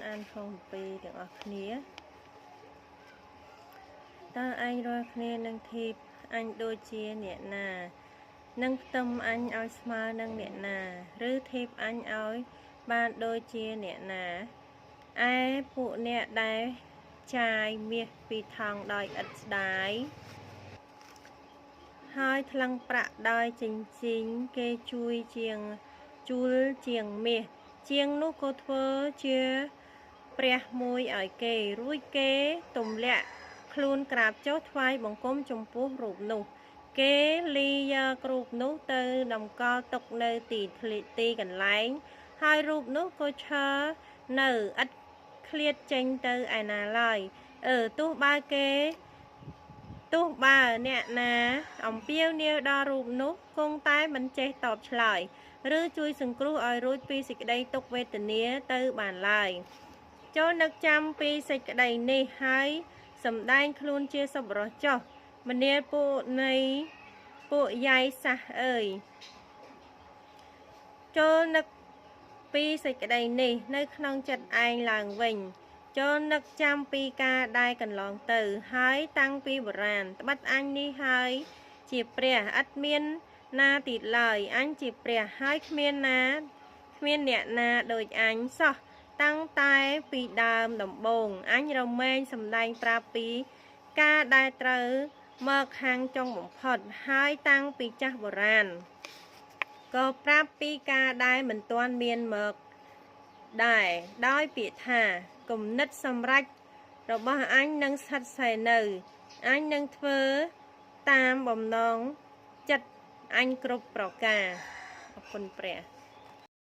អានផងពីទាំងអស់គ្នាតើអញរាល់គ្នានឹងធីបអញដូចជាអ្នកណានឹងផ្ទឹមអញឲ្យស្មើនឹងអ្នកណាឬធីបអញឲ្យបានដូចជាអ្នកណាឯពួកអ្នកដែលចាយមាសពីថង់ដោយឥតស្ដាយហើយថ្លឹងប្រាក់ដោយចិញ្ជីងគេជួយជាងជួលជាងមាសជាងនោះក៏ធ្វើជាព្រះមួយឲ្យគេរួចគេទម្លាក់ខ្លួនក្រាបចុះថ្វាយបង្គំចំពោះរូបនោះគេលីយករូបនោះទៅតម្កល់ទុកនៅទីកន្លែងហើយរូបនោះក៏ឈរនៅឥតឃ្លាតចេញទៅឯណាឡើយទោះបើអ្នកណាអំពាវនាវដល់រូបនោះគង់តែមិនចេះតបឆ្លើយឬជួយសង្គ្រោះឲ្យរួចពីសេចក្តីទុក្ខវេទនាទៅបានឡើយចូលនឹកចាំពីសេចក្តីនេះហើយសម្ដែងខ្លួនជាសប្បុរសចុះមនាលពួកយាយសាសអើយចូលនឹកពីសេចក្តីនេះនៅក្នុងចិត្តឯងឡើងវិញចូលនឹកចាំពីការដែលកន្លងទៅហើយតាំងពីបុរាណត្បិតអញនេះហើយជាព្រះឥតមានណាទៀតឡើយអញជាព្រះហើយគ្មានអ្នកណាដូចអញសោះតាំងតែពីដើមដំបូងអញរមែងសម្ដែងប្រាប់ពីការដែលត្រូវមកខាងចុងបំផុតហើយតាំងពីចាស់បុរាណក៏ប្រាប់ពីការដែលមិនទាន់មានមកដែរដោយពាក្យថាគំនិតសម្រេចរបស់អញនឹងស្ថិតស្ថេរនៅអញនឹងធ្វើតាមបំណងចិត្តអញគ្រប់ប្រការអរគុណព្រះ